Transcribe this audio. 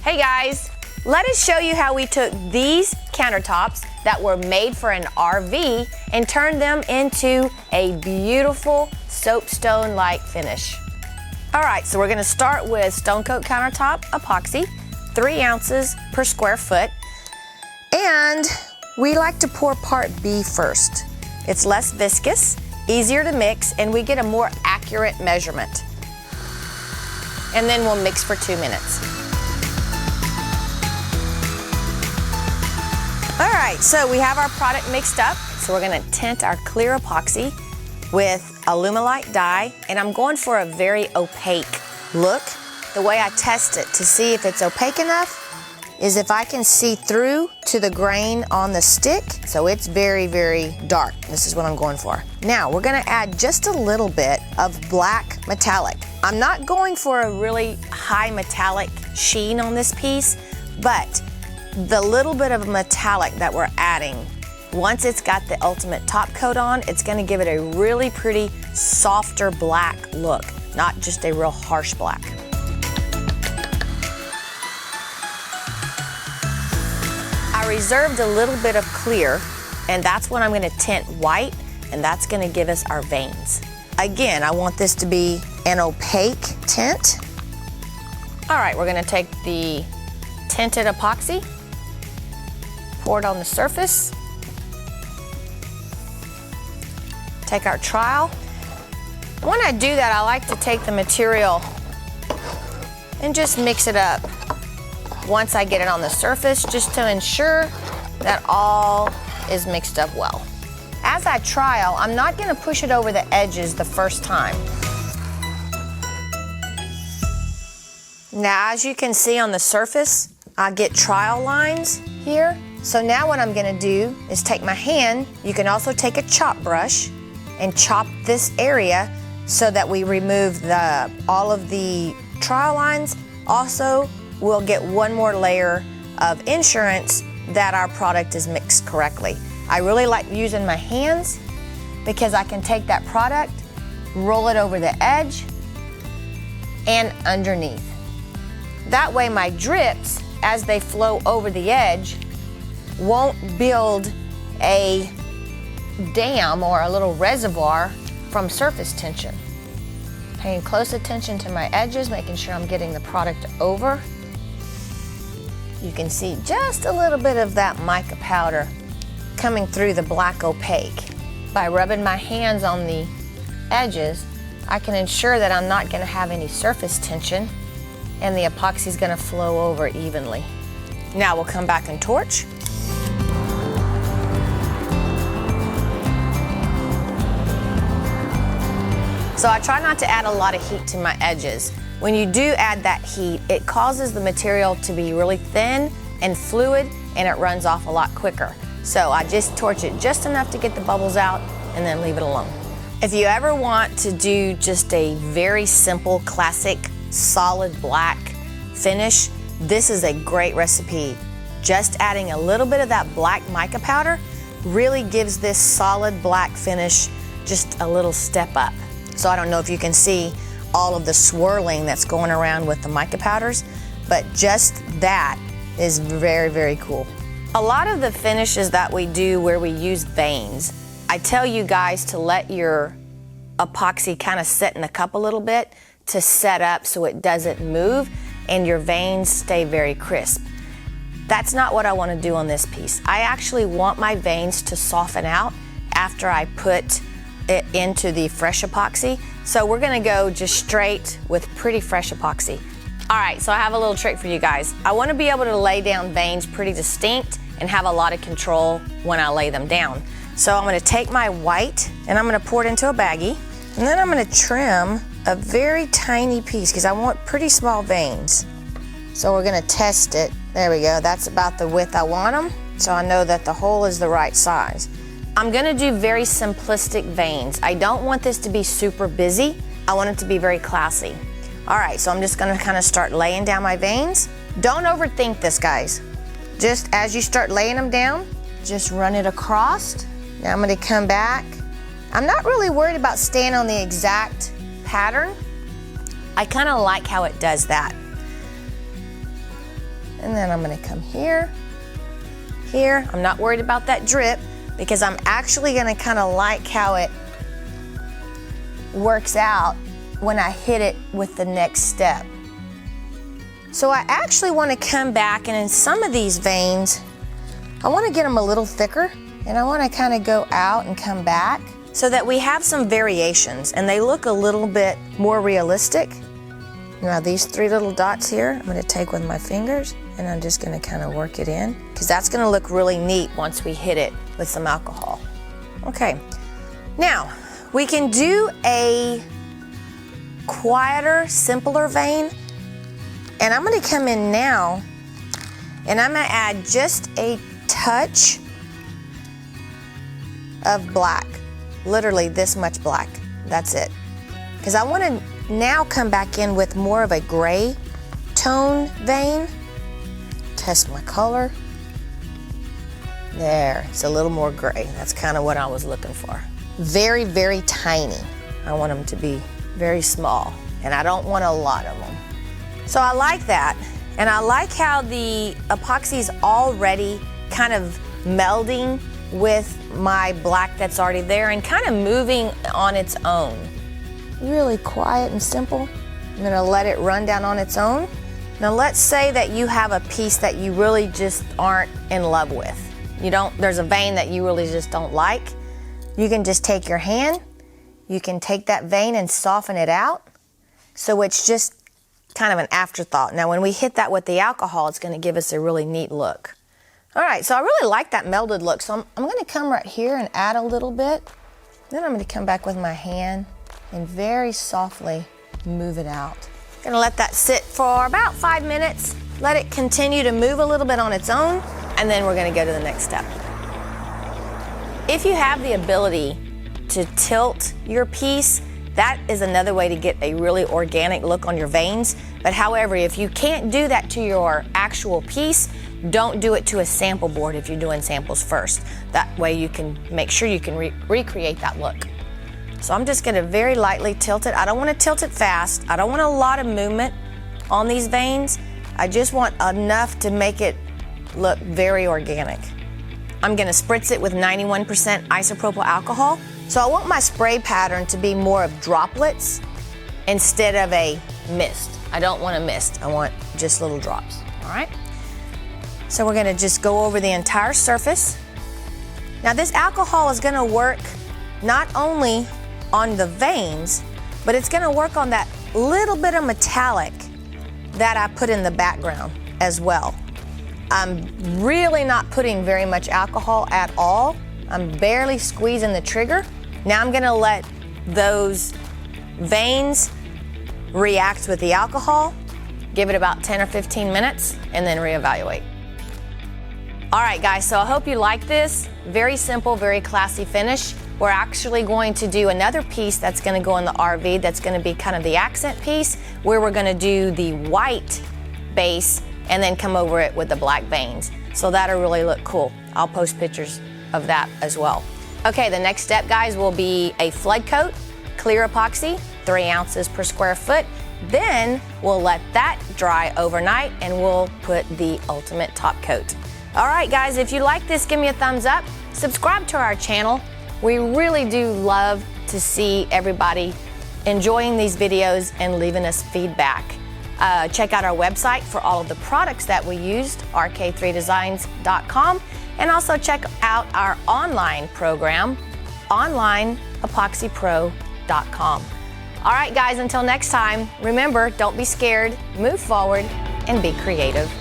Hey guys, let us show you how we took these countertops that were made for an RV and turned them into a beautiful soapstone-like finish. All right, so we're gonna start with Stone Coat Countertop Epoxy, 3 ounces per square foot. And we like to pour part B first. It's less viscous, easier to mix, and we get a more accurate measurement. And then we'll mix for 2 minutes. All right, so we have our product mixed up. So we're gonna tint our clear epoxy with Alumilite dye, and I'm going for a very opaque look. The way I test it to see if it's opaque enough is if I can see through to the grain on the stick. So it's very, very dark. This is what I'm going for. Now we're gonna add just a little bit of black metallic. I'm not going for a really high metallic sheen on this piece, but the little bit of metallic that we're adding, once it's got the ultimate top coat on, it's gonna give it a really pretty softer black look, not just a real harsh black. I reserved a little bit of clear, and that's when I'm gonna tint white, and that's gonna give us our veins. Again, I want this to be an opaque tint. All right, we're gonna take the tinted epoxy, pour it on the surface. Take our trowel. When I do that, I like to take the material and just mix it up once I get it on the surface, just to ensure that all is mixed up well. As I trowel, I'm not gonna push it over the edges the first time. Now, as you can see on the surface, I get trowel lines here. So now what I'm gonna do is take my hand, you can also take a chop brush and chop this area so that we remove all of the trowel lines. Also, we'll get one more layer of insurance that our product is mixed correctly. I really like using my hands because I can take that product, roll it over the edge and underneath. That way my drips, as they flow over the edge, won't build a dam or a little reservoir from surface tension. Paying close attention to my edges, making sure I'm getting the product over. You can see just a little bit of that mica powder coming through the black opaque. By rubbing my hands on the edges, I can ensure that I'm not gonna have any surface tension and the epoxy is gonna flow over evenly. Now we'll come back and torch. So I try not to add a lot of heat to my edges. When you do add that heat, it causes the material to be really thin and fluid, and it runs off a lot quicker. So I just torch it just enough to get the bubbles out and then leave it alone. If you ever want to do just a very simple, classic, solid black finish, this is a great recipe. Just adding a little bit of that black mica powder really gives this solid black finish just a little step up. So I don't know if you can see all of the swirling that's going around with the mica powders, but just that is very, very cool. A lot of the finishes that we do where we use veins, I tell you guys to let your epoxy kind of set in the cup a little bit to set up so it doesn't move and your veins stay very crisp. That's not what I want to do on this piece. I actually want my veins to soften out after I put it into the fresh epoxy. So we're gonna go just straight with pretty fresh epoxy. All right, so I have a little trick for you guys. I wanna be able to lay down veins pretty distinct and have a lot of control when I lay them down. So I'm gonna take my white and I'm gonna pour it into a baggie, and then I'm gonna trim a very tiny piece because I want pretty small veins. So we're gonna test it. There we go, that's about the width I want them. So I know that the hole is the right size. I'm gonna do very simplistic veins. I don't want this to be super busy. I want it to be very classy. All right, so I'm just gonna kind of start laying down my veins. Don't overthink this, guys. Just as you start laying them down, just run it across. Now I'm gonna come back. I'm not really worried about staying on the exact pattern. I kind of like how it does that. And then I'm gonna come here, here. I'm not worried about that drip because I'm actually gonna kind of like how it works out when I hit it with the next step. So I actually want to come back, and in some of these veins, I want to get them a little thicker, and I want to kind of go out and come back so that we have some variations and they look a little bit more realistic. Now these 3 little dots here, I'm going to take with my fingers and I'm just going to kind of work it in because that's going to look really neat once we hit it with some alcohol. Okay, now we can do a quieter, simpler vein. And I'm gonna come in now and I'm gonna add just a touch of black, literally this much black, that's it. Because I wanna now come back in with more of a gray tone vein. Test my color. There, it's a little more gray. That's kind of what I was looking for. Very, very tiny. I want them to be very small, and I don't want a lot of them. So I like that, and I like how the epoxy's already kind of melding with my black that's already there and kind of moving on its own. Really quiet and simple. I'm gonna let it run down on its own. Now let's say that you have a piece that you really just aren't in love with. There's a vein that you really just don't like. You can just take your hand, you can take that vein and soften it out. So it's just kind of an afterthought. Now when we hit that with the alcohol, it's gonna give us a really neat look. All right, so I really like that melded look. So I'm gonna come right here and add a little bit. Then I'm gonna come back with my hand and very softly move it out. Gonna let that sit for about 5 minutes. Let it continue to move a little bit on its own, and then we're gonna go to the next step. If you have the ability to tilt your piece, that is another way to get a really organic look on your veins. But however, if you can't do that to your actual piece, don't do it to a sample board if you're doing samples first. That way you can make sure you can recreate that look. So I'm just gonna very lightly tilt it. I don't wanna tilt it fast. I don't want a lot of movement on these veins. I just want enough to make it look very organic. I'm gonna spritz it with 91% isopropyl alcohol. So I want my spray pattern to be more of droplets instead of a mist. I don't want a mist, I want just little drops, all right? So we're gonna just go over the entire surface. Now this alcohol is gonna work not only on the veins, but it's gonna work on that little bit of metallic that I put in the background as well. I'm really not putting very much alcohol at all. I'm barely squeezing the trigger. Now I'm gonna let those veins react with the alcohol, give it about 10 or 15 minutes, and then reevaluate. All right, guys, so I hope you like this. Very simple, very classy finish. We're actually going to do another piece that's gonna go in the RV that's gonna be kind of the accent piece, where we're gonna do the white base and then come over it with the black veins. So that'll really look cool. I'll post pictures of that as well. Okay, the next step, guys, will be a flood coat, clear epoxy, 3 ounces per square foot. Then we'll let that dry overnight and we'll put the ultimate top coat. All right, guys, if you like this, give me a thumbs up. Subscribe to our channel. We really do love to see everybody enjoying these videos and leaving us feedback. Check out our website for all of the products that we used, RK3Designs.com, and also check out our online program, onlineepoxypro.com. All right, guys, until next time, remember, don't be scared, move forward, and be creative.